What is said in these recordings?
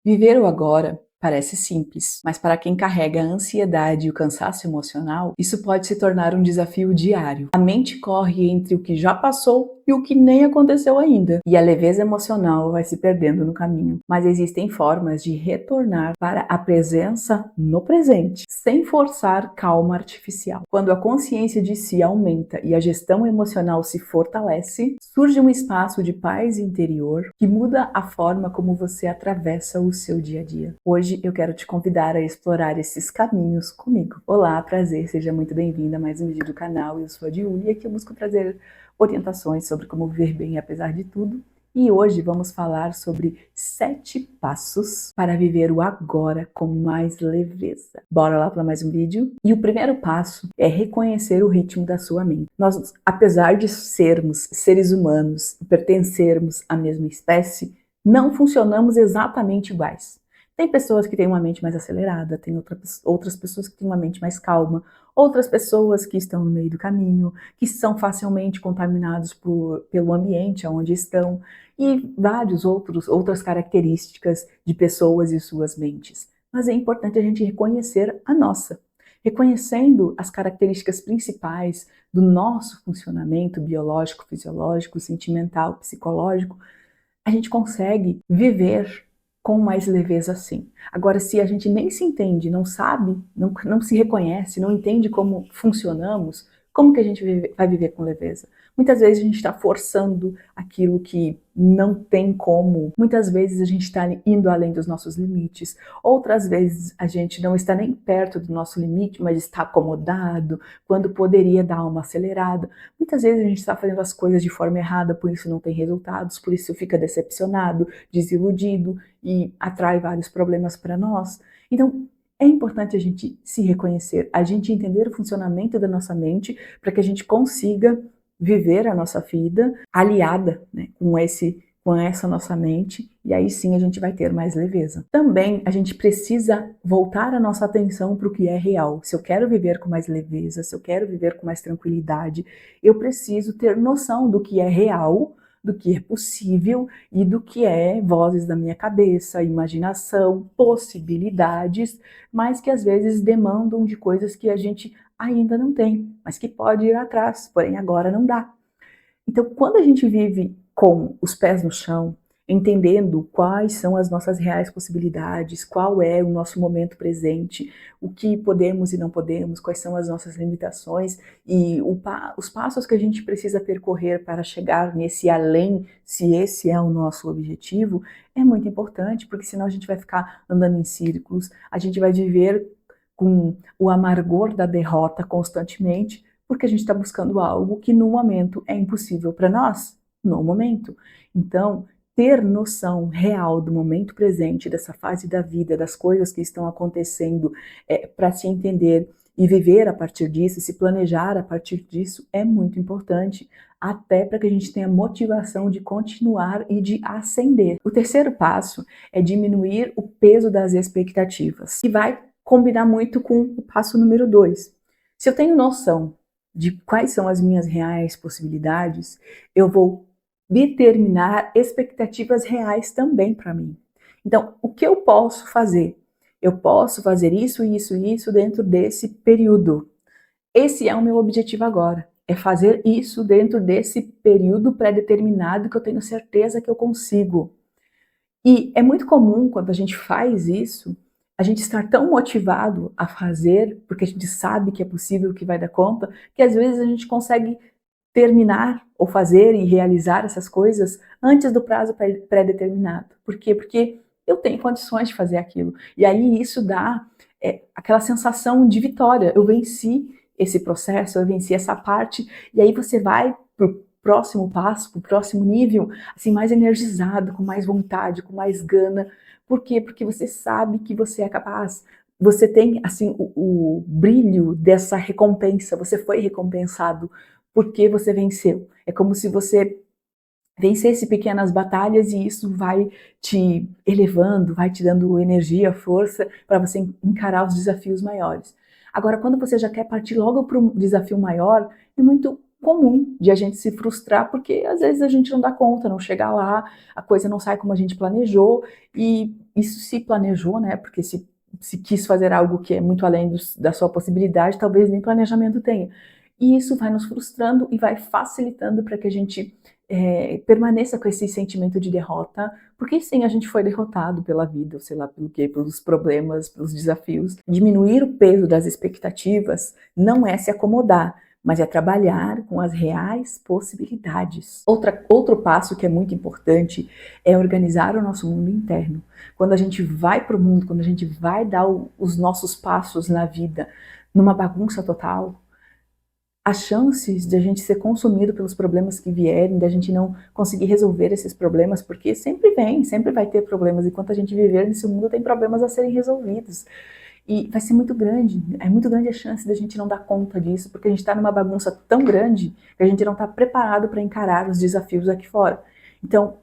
Viver o agora parece simples, mas para quem carrega a ansiedade e o cansaço emocional, isso pode se tornar um desafio diário. A mente corre entre o que já passou e o que nem aconteceu ainda, e a leveza emocional vai se perdendo no caminho. Mas existem formas de retornar para a presença no presente, sem forçar calma artificial. Quando a consciência de si aumenta e a gestão emocional se fortalece, surge um espaço de paz interior que muda a forma como você atravessa o seu dia a dia. Hoje eu quero te convidar a explorar esses caminhos comigo. Olá, prazer, seja muito bem-vinda a mais um vídeo do canal. Eu sou a Diuli e aqui eu busco trazer orientações sobre como viver bem apesar de tudo. E hoje vamos falar sobre 7 passos para viver o agora com mais leveza. Bora lá para mais um vídeo? E o primeiro passo é reconhecer o ritmo da sua mente. Nós, apesar de sermos seres humanos e pertencermos à mesma espécie, não funcionamos exatamente iguais. Tem pessoas que têm uma mente mais acelerada, tem outras pessoas que têm uma mente mais calma, outras pessoas que estão no meio do caminho, que são facilmente contaminados pelo ambiente onde estão, e outras características de pessoas e suas mentes. Mas é importante a gente reconhecer a nossa. Reconhecendo as características principais do nosso funcionamento biológico, fisiológico, sentimental, psicológico, a gente consegue viver com mais leveza assim. Agora, se a gente nem se entende, não sabe, não se reconhece, não entende como funcionamos, como que a gente vai viver com leveza? Muitas vezes a gente está forçando aquilo que não tem como. Muitas vezes a gente está indo além dos nossos limites. Outras vezes a gente não está nem perto do nosso limite, mas está acomodado, quando poderia dar uma acelerada. Muitas vezes a gente está fazendo as coisas de forma errada, por isso não tem resultados, por isso fica decepcionado, desiludido e atrai vários problemas para nós. Então, é importante a gente se reconhecer, a gente entender o funcionamento da nossa mente para que a gente consiga viver a nossa vida aliada, né, com essa nossa mente, e aí sim a gente vai ter mais leveza. Também a gente precisa voltar a nossa atenção para o que é real. Se eu quero viver com mais leveza, se eu quero viver com mais tranquilidade, eu preciso ter noção do que é real, do que é possível e do que é vozes da minha cabeça, imaginação, possibilidades, mas que às vezes demandam de coisas que a gente ainda não tem, mas que pode ir atrás, porém agora não dá. Então, quando a gente vive com os pés no chão, entendendo quais são as nossas reais possibilidades, qual é o nosso momento presente, o que podemos e não podemos, quais são as nossas limitações e os passos que a gente precisa percorrer para chegar nesse além, se esse é o nosso objetivo, é muito importante, porque senão a gente vai ficar andando em círculos, a gente vai viver com o amargor da derrota constantemente, porque a gente está buscando algo que no momento é impossível para nós, no momento. Então, ter noção real do momento presente, dessa fase da vida, das coisas que estão acontecendo, para se entender e viver a partir disso, se planejar a partir disso, é muito importante, até para que a gente tenha motivação de continuar e de ascender. O terceiro passo é diminuir o peso das expectativas, que vai combinar muito com o passo número 2. Se eu tenho noção de quais são as minhas reais possibilidades, eu vou determinar expectativas reais também para mim. Então, o que eu posso fazer? Eu posso fazer isso, isso e isso dentro desse período. Esse é o meu objetivo agora, é fazer isso dentro desse período pré-determinado que eu tenho certeza que eu consigo. E é muito comum quando a gente faz isso, a gente estar tão motivado a fazer, porque a gente sabe que é possível, que vai dar conta, que às vezes a gente consegue terminar ou fazer e realizar essas coisas antes do prazo pré-determinado. Por quê? Porque eu tenho condições de fazer aquilo. E aí isso dá aquela sensação de vitória. Eu venci esse processo, eu venci essa parte, e aí você vai pro próximo passo, pro próximo nível, assim, mais energizado, com mais vontade, com mais gana. Por quê? Porque você sabe que você é capaz. Você tem, assim, o brilho dessa recompensa. Você foi recompensado porque você venceu. É como se você vencesse pequenas batalhas e isso vai te elevando, vai te dando energia, força para você encarar os desafios maiores. Agora, quando você já quer partir logo para um desafio maior, é muito comum de a gente se frustrar, porque às vezes a gente não dá conta, não chega lá, a coisa não sai como a gente planejou, e isso se planejou, né? Porque se quis fazer algo que é muito além da sua possibilidade, talvez nem planejamento tenha. E isso vai nos frustrando e vai facilitando para que a gente permaneça com esse sentimento de derrota, porque sim, a gente foi derrotado pela vida, ou sei lá pelo quê, pelos problemas, pelos desafios. Diminuir o peso das expectativas não é se acomodar, mas é trabalhar com as reais possibilidades. Outro passo que é muito importante é organizar o nosso mundo interno. Quando a gente vai para o mundo, quando a gente vai dar os nossos passos na vida numa bagunça total, as chances de a gente ser consumido pelos problemas que vierem, de a gente não conseguir resolver esses problemas, porque sempre vem, sempre vai ter problemas, enquanto a gente viver nesse mundo tem problemas a serem resolvidos. E vai ser muito grande, é muito grande a chance da gente não dar conta disso, porque a gente está numa bagunça tão grande que a gente não está preparado para encarar os desafios aqui fora. Então,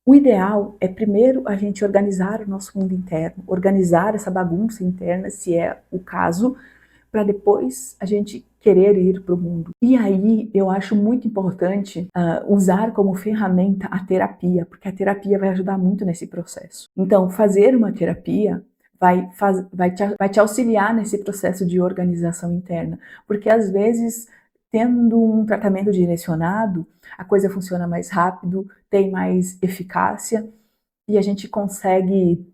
o ideal é primeiro a gente organizar o nosso mundo interno, organizar essa bagunça interna, se é o caso, para depois a gente querer ir para o mundo. E aí eu acho muito importante usar como ferramenta a terapia, porque a terapia vai ajudar muito nesse processo. Então, fazer uma terapia vai te auxiliar nesse processo de organização interna, porque às vezes, tendo um tratamento direcionado, a coisa funciona mais rápido, tem mais eficácia e a gente consegue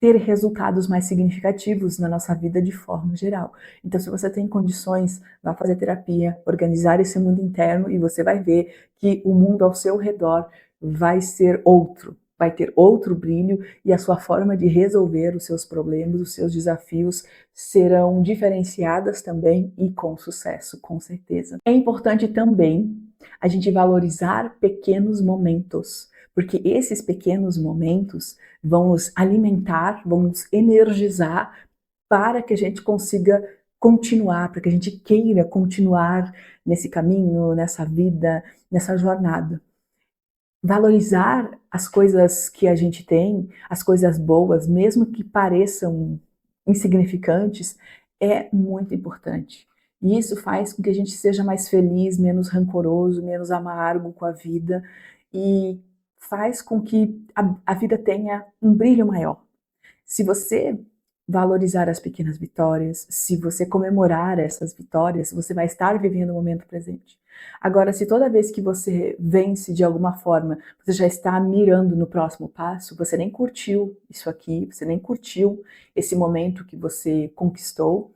ter resultados mais significativos na nossa vida de forma geral. Então, se você tem condições, vá fazer terapia, organizar esse mundo interno e você vai ver que o mundo ao seu redor vai ser outro, vai ter outro brilho e a sua forma de resolver os seus problemas, os seus desafios serão diferenciadas também e com sucesso, com certeza. É importante também a gente valorizar pequenos momentos, porque esses pequenos momentos vão nos alimentar, vão nos energizar para que a gente consiga continuar, para que a gente queira continuar nesse caminho, nessa vida, nessa jornada. Valorizar as coisas que a gente tem, as coisas boas, mesmo que pareçam insignificantes, é muito importante. E isso faz com que a gente seja mais feliz, menos rancoroso, menos amargo com a vida e faz com que a vida tenha um brilho maior. Se você valorizar as pequenas vitórias, se você comemorar essas vitórias, você vai estar vivendo o momento presente. Agora, se toda vez que você vence de alguma forma, você já está mirando no próximo passo, você nem curtiu isso aqui, você nem curtiu esse momento que você conquistou,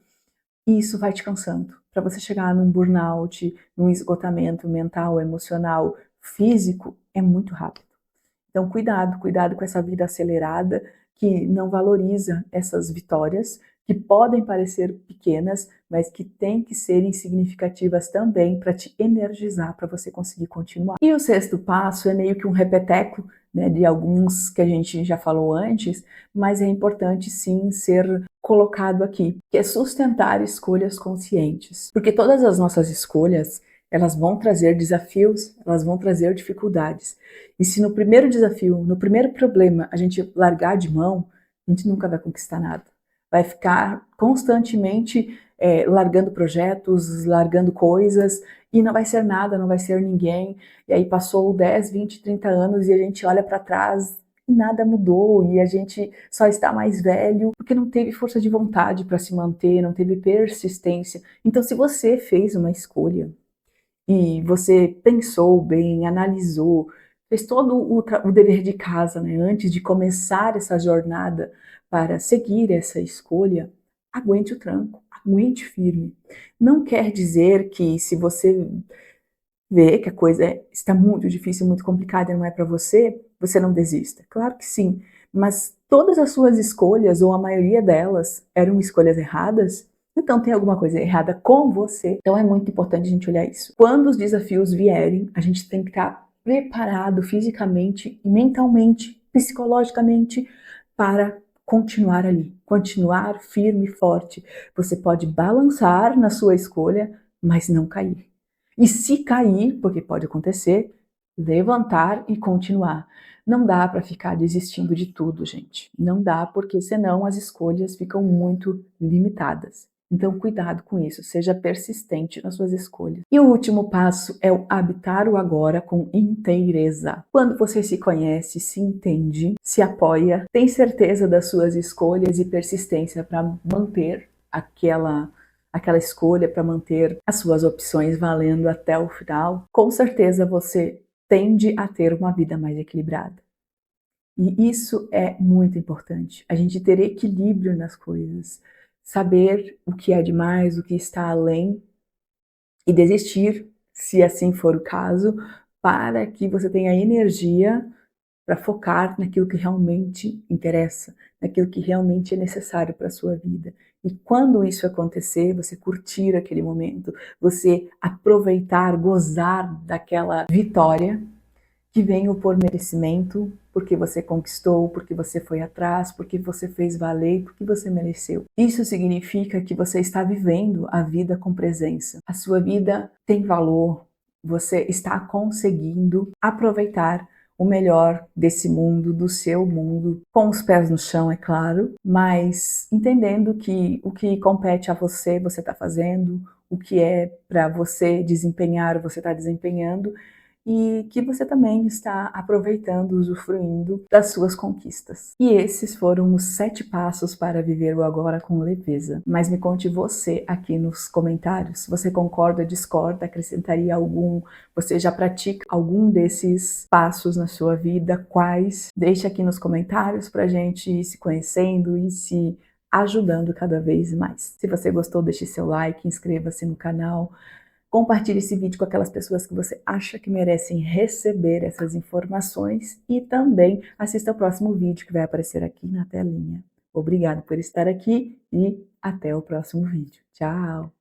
e isso vai te cansando. Para você chegar num burnout, num esgotamento mental, emocional, físico, é muito rápido. Então, cuidado com essa vida acelerada que não valoriza essas vitórias, que podem parecer pequenas, mas que têm que serem significativas também para te energizar, para você conseguir continuar. E o sexto passo é meio que um repeteco, né, de alguns que a gente já falou antes, mas é importante sim ser colocado aqui, que é sustentar escolhas conscientes. Porque todas as nossas escolhas, elas vão trazer desafios, elas vão trazer dificuldades. E se no primeiro desafio, no primeiro problema, a gente largar de mão, a gente nunca vai conquistar nada. Vai ficar constantemente largando projetos, largando coisas, e não vai ser nada, não vai ser ninguém. E aí passou 10, 20, 30 anos e a gente olha para trás e nada mudou, e a gente só está mais velho, porque não teve força de vontade para se manter, não teve persistência. Então, se você fez uma escolha, e você pensou bem, analisou, fez todo o dever de casa, né? Antes de começar essa jornada para seguir essa escolha, aguente o tranco, aguente firme. Não quer dizer que se você vê que a coisa está muito difícil, muito complicada e não é para você, você não desista. Claro que sim, mas todas as suas escolhas, ou a maioria delas, eram escolhas erradas, então tem alguma coisa errada com você. Então é muito importante a gente olhar isso. Quando os desafios vierem, a gente tem que estar preparado fisicamente, mentalmente, psicologicamente para continuar ali, continuar firme e forte. Você pode balançar na sua escolha, mas não cair. E se cair, porque pode acontecer, levantar e continuar. Não dá para ficar desistindo de tudo, gente. Não dá, porque senão as escolhas ficam muito limitadas. Então, cuidado com isso, seja persistente nas suas escolhas. E o último passo é o habitar o agora com inteireza. Quando você se conhece, se entende, se apoia, tem certeza das suas escolhas e persistência para manter aquela escolha, para manter as suas opções valendo até o final, com certeza você tende a ter uma vida mais equilibrada. E isso é muito importante. A gente ter equilíbrio nas coisas, saber o que é demais, o que está além e desistir, se assim for o caso, para que você tenha energia para focar naquilo que realmente interessa, naquilo que realmente é necessário para a sua vida. E quando isso acontecer, você curtir aquele momento, você aproveitar, gozar daquela vitória que venha por merecimento, porque você conquistou, porque você foi atrás, porque você fez valer, porque você mereceu. Isso significa que você está vivendo a vida com presença. A sua vida tem valor, você está conseguindo aproveitar o melhor desse mundo, do seu mundo, com os pés no chão, é claro, mas entendendo que o que compete a você, você está fazendo, o que é para você desempenhar, você está desempenhando, e que você também está aproveitando, usufruindo das suas conquistas. E esses foram os 7 passos para viver o agora com leveza. Mas me conte você aqui nos comentários. Você concorda, discorda, acrescentaria algum? Você já pratica algum desses passos na sua vida? Quais? Deixe aqui nos comentários para a gente ir se conhecendo e se ajudando cada vez mais. Se você gostou, deixe seu like, inscreva-se no canal. Compartilhe esse vídeo com aquelas pessoas que você acha que merecem receber essas informações e também assista ao próximo vídeo que vai aparecer aqui na telinha. Obrigada por estar aqui e até o próximo vídeo. Tchau!